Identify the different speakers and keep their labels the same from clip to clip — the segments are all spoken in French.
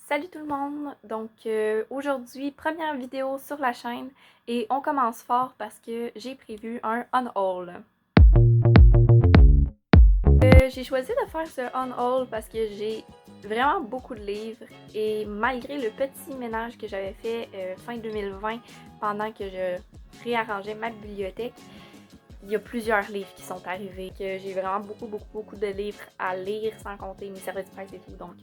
Speaker 1: Salut tout le monde! Donc aujourd'hui, première vidéo sur la chaîne et on commence fort parce que j'ai prévu un haul. J'ai choisi de faire ce haul parce que j'ai vraiment beaucoup de livres et malgré le petit ménage que j'avais fait fin 2020 pendant que je réarrangeais ma bibliothèque, il y a plusieurs livres qui sont arrivés, que j'ai vraiment beaucoup de livres à lire sans compter mes services presse et tout, donc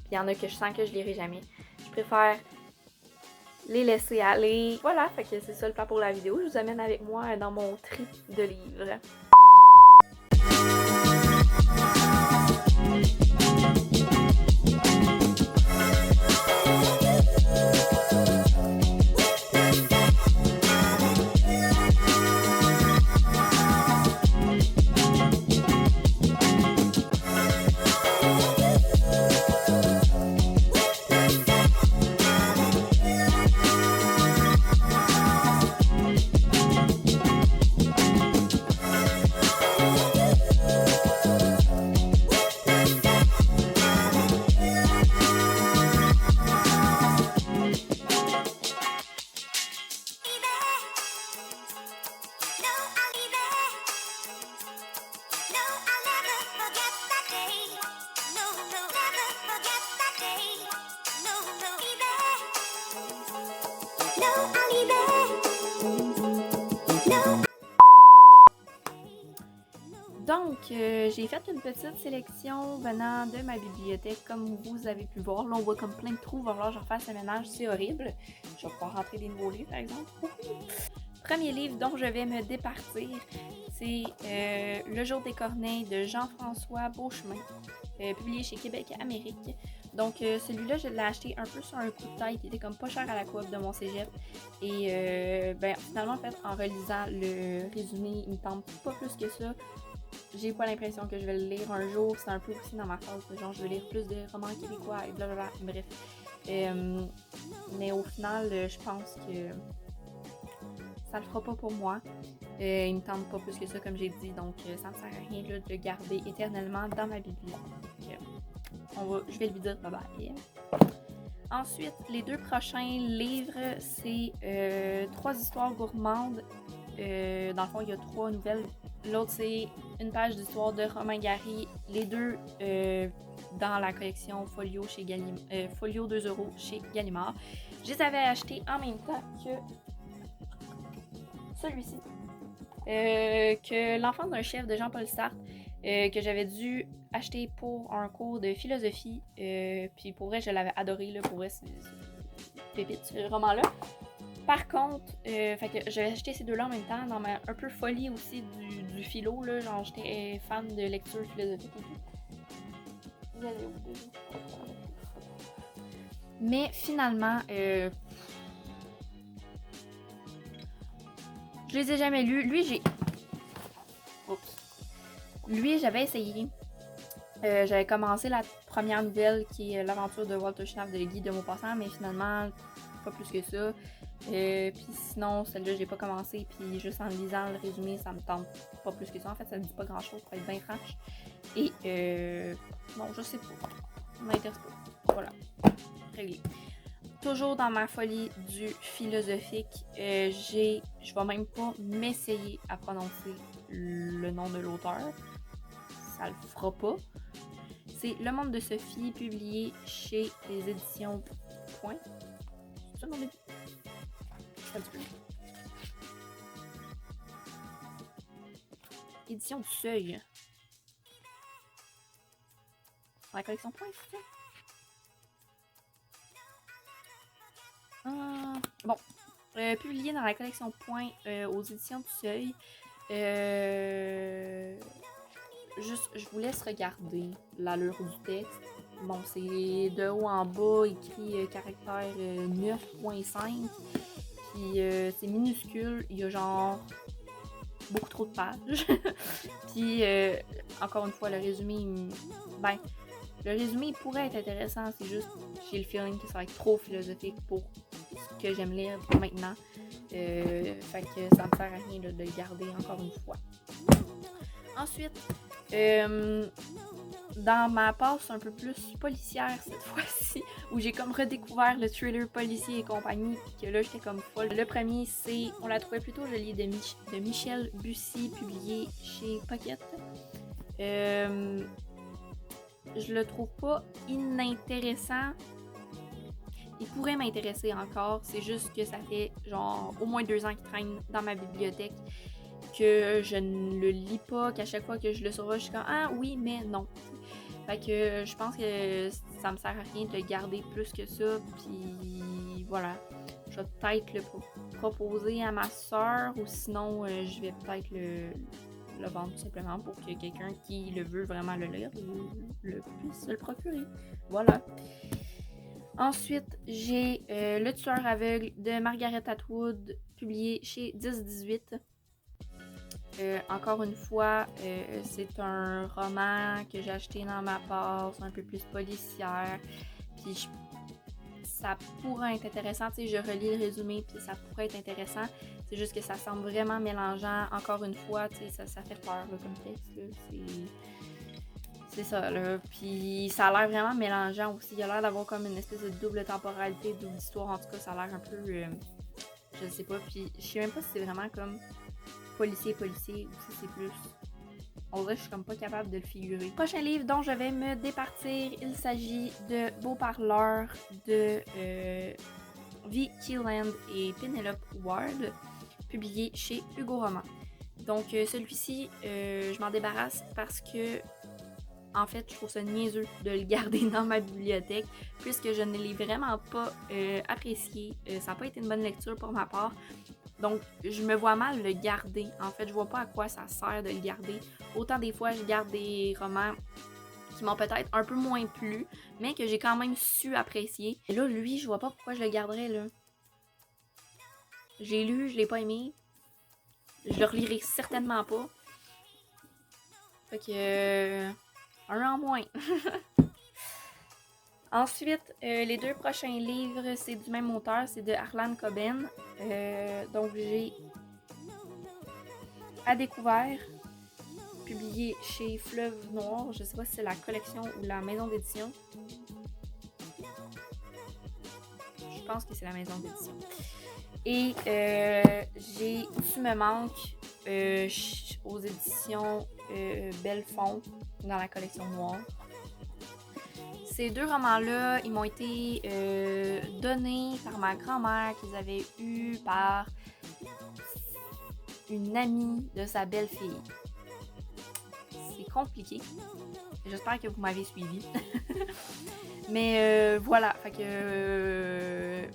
Speaker 1: il y en a que je sens que je lirai jamais. Je préfère les laisser aller. Voilà, fait que c'est ça le plan pour la vidéo. Je vous amène avec moi dans mon tri de livres. Donc, j'ai fait une petite sélection venant de ma bibliothèque, comme vous avez pu voir. Là, on voit comme plein de trous, il va falloir que je refasse le ménage, c'est horrible. Je vais pouvoir rentrer des nouveaux livres, par exemple. Premier livre dont je vais me départir, c'est Le jour des corneilles de Jean-François Beauchemin, publié chez Québec Amérique. Donc celui-là, je l'ai acheté un peu sur un coup de tête, il était comme pas cher à la coop de mon cégep. Et finalement, en fait, en relisant le résumé, il me tente pas plus que ça. J'ai pas l'impression que je vais le lire un jour, c'est un peu aussi dans ma phase, genre je veux lire plus de romans québécois et blablabla, bref. Mais au final, je pense que ça le fera pas pour moi. Il me tente pas plus que ça, comme j'ai dit, donc ça me sert à rien là, de le garder éternellement dans ma bibliothèque. Je vais lui dire bye bye. Ensuite, les deux prochains livres, c'est 3 histoires gourmandes. Dans le fond, il y a 3 nouvelles. L'autre, c'est une page d'histoire de Romain Gary. Les deux dans la collection Folio chez Folio 2 € chez Gallimard. Je les avais achetés en même temps que celui-ci. Que L'enfant d'un chef de Jean-Paul Sartre. Que j'avais dû acheter pour un cours de philosophie. Puis pour vrai, je l'avais adoré. Là, pour vrai, c'est pépite ce roman-là. Par contre, fait que j'avais acheté ces deux-là en même temps, dans ma un peu folie aussi du philo, là, genre j'étais fan de lecture philosophique et tout. Mais finalement, je les ai jamais lus. Lui, j'avais essayé. J'avais commencé la première nouvelle qui est l'aventure de Walter Schnapp de Guy de Maupassant, mais finalement, pas plus que ça. Puis sinon, celle-là, j'ai pas commencé, puis juste en lisant le résumé, ça me tente pas plus que ça. En fait, ça ne dit pas grand-chose, pour être bien franche. Et non, je sais pas. Ça m'intéresse pas. Voilà. Réglé. Toujours dans ma folie du philosophique, je vais même pas m'essayer à prononcer le nom de l'auteur. Ça le fera pas. C'est Le monde de Sophie, publié chez les éditions Point. C'est ça le nom des... Édition du Seuil. Dans la collection Point, c'est ça? Bon. Publié dans la collection Point aux éditions du Seuil. Juste, je vous laisse regarder l'allure du texte. Bon, c'est de haut en bas, écrit caractère 9.5. Puis c'est minuscule, il y a genre beaucoup trop de pages. Puis encore une fois, le résumé, le résumé pourrait être intéressant, c'est juste j'ai le feeling que ça va être trop philosophique pour ce que j'aime lire maintenant. Fait que ça me sert à rien de le garder encore une fois. Ensuite, dans ma passe un peu plus policière cette fois-ci, où j'ai comme redécouvert le thriller policier et compagnie, puis que là j'étais comme folle. Le premier, c'est On la trouvait plutôt jolie de Michel Bussy, publié chez Pocket. Je le trouve pas inintéressant. Il pourrait m'intéresser encore, c'est juste que ça fait genre au moins 2 ans qu'il traîne dans ma bibliothèque, que je ne le lis pas, qu'à chaque fois que je le survole, je suis comme « Ah oui, mais non ». Fait que je pense que ça me sert à rien de le garder plus que ça, puis voilà. Je vais peut-être le proposer à ma soeur, ou sinon je vais peut-être le vendre tout simplement pour que quelqu'un qui le veut vraiment le lire le puisse le procurer. Voilà. Ensuite, j'ai Le tueur aveugle de Margaret Atwood, publié chez 10-18. Encore une fois, c'est un roman que j'ai acheté dans ma passe, un peu plus policière. Puis ça pourrait être intéressant, tu sais, je relis le résumé, puis ça pourrait être intéressant. C'est juste que ça semble vraiment mélangeant. Encore une fois, tu sais, ça fait peur là, comme texte. Là. C'est ça, là. Puis ça a l'air vraiment mélangeant aussi. Il a l'air d'avoir comme une espèce de double temporalité, double histoire. En tout cas, ça a l'air un peu... je sais pas. Puis je sais même pas si c'est vraiment comme policier ou si c'est plus... On dirait que je suis comme pas capable de le figurer. Prochain livre dont je vais me départir, il s'agit de Beau Parleur de V. Keeland et Penelope Ward, publié chez Hugo Roman. Donc celui-ci, je m'en débarrasse parce que en fait, je trouve ça niaiseux de le garder dans ma bibliothèque puisque je ne l'ai vraiment pas apprécié. Ça n'a pas été une bonne lecture pour ma part. Donc, je me vois mal le garder. En fait, je vois pas à quoi ça sert de le garder. Autant des fois, je garde des romans qui m'ont peut-être un peu moins plu, mais que j'ai quand même su apprécier. Et là, lui, je vois pas pourquoi je le garderais, là. J'ai lu, je l'ai pas aimé. Je le relirai certainement pas. Fait que... un en moins. Ensuite, les 2 prochains livres, c'est du même auteur, c'est de Harlan Coben. Donc j'ai À découvert, publié chez Fleuve Noir. Je sais pas si c'est la collection ou la maison d'édition. Je pense que c'est la maison d'édition. Et j'ai Tu me manques aux éditions Bellefond dans la collection noire. Ces 2 romans-là, ils m'ont été donnés par ma grand-mère qu'ils avaient eu par une amie de sa belle-fille. C'est compliqué. J'espère que vous m'avez suivi. Mais voilà, fait que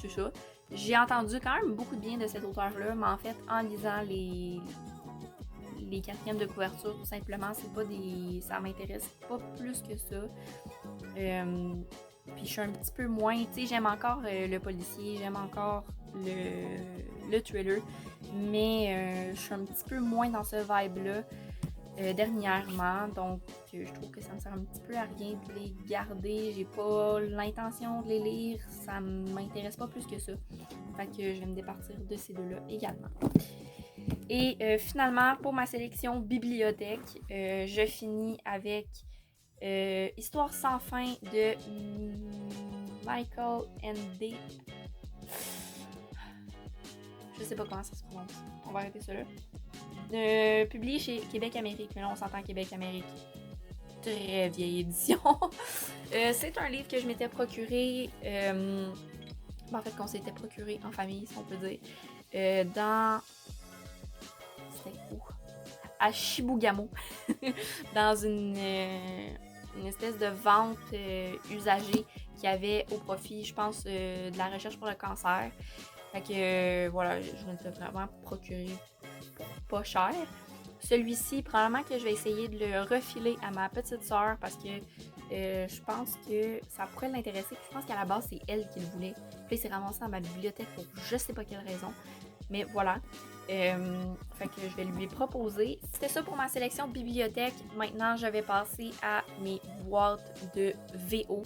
Speaker 1: c'est ça. J'ai entendu quand même beaucoup de bien de cet auteur-là, mais en fait, en lisant les 4e de couverture, tout simplement, c'est pas des... ça m'intéresse pas plus que ça. Puis je suis un petit peu moins, tu sais, j'aime encore le policier, j'aime encore le thriller, mais je suis un petit peu moins dans ce vibe-là dernièrement, donc je trouve que ça me sert un petit peu à rien de les garder, j'ai pas l'intention de les lire, ça m'intéresse pas plus que ça. Fait que je vais me départir de ces 2-là également. Et finalement, pour ma sélection bibliothèque, je finis avec Histoire sans fin de Michael Ende. Je sais pas comment ça se prononce. On va arrêter ça là. Publié chez Québec Amérique. Mais là, on s'entend Québec Amérique. Très vieille édition. C'est un livre que je m'étais procuré. En fait, qu'on s'était procuré en famille, si on peut dire. Dans. C'était où? À Chibougamau. Dans une espèce de vente usagée qu'il y avait au profit, je pense, de la recherche pour le cancer. Fait que voilà, je me l'ai vraiment procuré pas cher. Celui-ci, probablement que je vais essayer de le refiler à ma petite sœur parce que je pense que ça pourrait l'intéresser. Je pense qu'à la base, c'est elle qui le voulait. Puis il s'est ramassé dans ma bibliothèque pour je sais pas quelle raison. Mais voilà. Fait que je vais lui proposer. C'était ça pour ma sélection bibliothèque. Maintenant, je vais passer à mes boîtes de VO.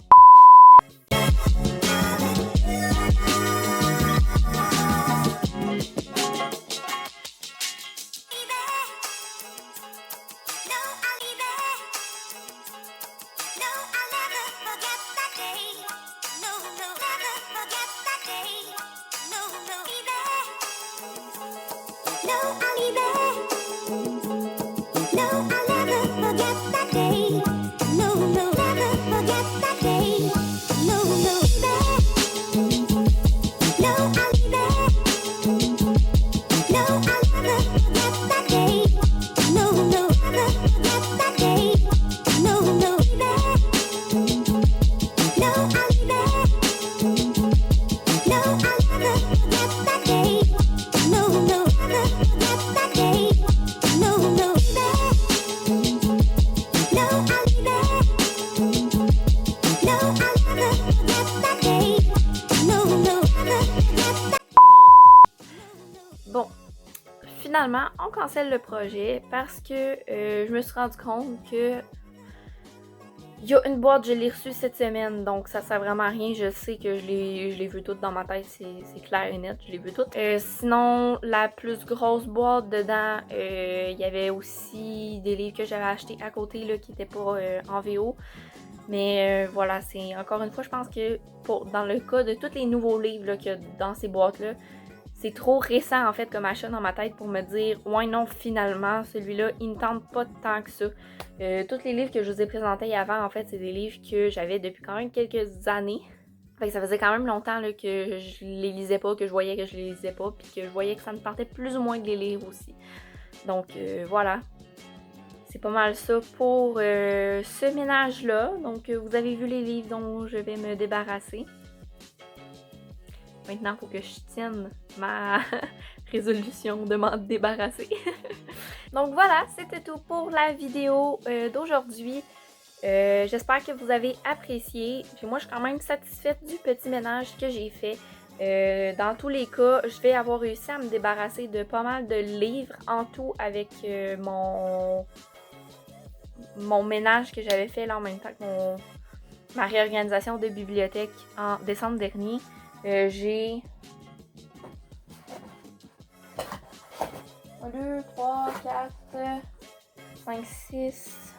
Speaker 1: finalement, on cancelle le projet parce que je me suis rendu compte que il y a une boîte, je l'ai reçue cette semaine, donc ça sert vraiment à rien. Je sais que je l'ai vu toute dans ma tête, c'est clair et net, je l'ai vu toute. Sinon, la plus grosse boîte dedans, il y avait aussi des livres que j'avais achetés à côté là, qui n'étaient pas en VO. Mais voilà, c'est encore une fois, je pense que dans le cas de tous les nouveaux livres qu'il y a dans ces boîtes-là, c'est trop récent en fait comme achat dans ma tête pour me dire ouais non finalement celui-là il ne tente pas tant que ça. Tous les livres que je vous ai présentés avant en fait c'est des livres que j'avais depuis quand même quelques années. Fait que ça faisait quand même longtemps là, que je les lisais pas, que je voyais que je les lisais pas, puis que je voyais que ça me tentait plus ou moins de les lire aussi. Donc voilà. C'est pas mal ça pour ce ménage-là. Donc vous avez vu les livres dont je vais me débarrasser. Maintenant, il faut que je tienne ma résolution de m'en débarrasser. Donc voilà, c'était tout pour la vidéo d'aujourd'hui. J'espère que vous avez apprécié. Puis moi, je suis quand même satisfaite du petit ménage que j'ai fait. Dans tous les cas, je vais avoir réussi à me débarrasser de pas mal de livres en tout avec mon ménage que j'avais fait là en même temps que ma réorganisation de bibliothèque en décembre dernier. J'ai 1, 2, 3, 4, 5, 6.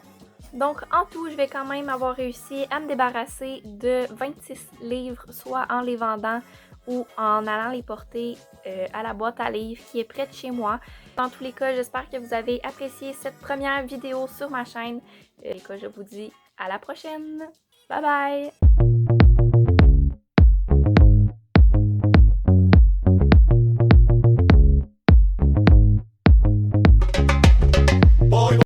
Speaker 1: Donc en tout, je vais quand même avoir réussi à me débarrasser de 26 livres, soit en les vendant ou en allant les porter à la boîte à livres qui est près de chez moi. Dans tous les cas, j'espère que vous avez apprécié cette première vidéo sur ma chaîne. Et je vous dis à la prochaine. Bye bye!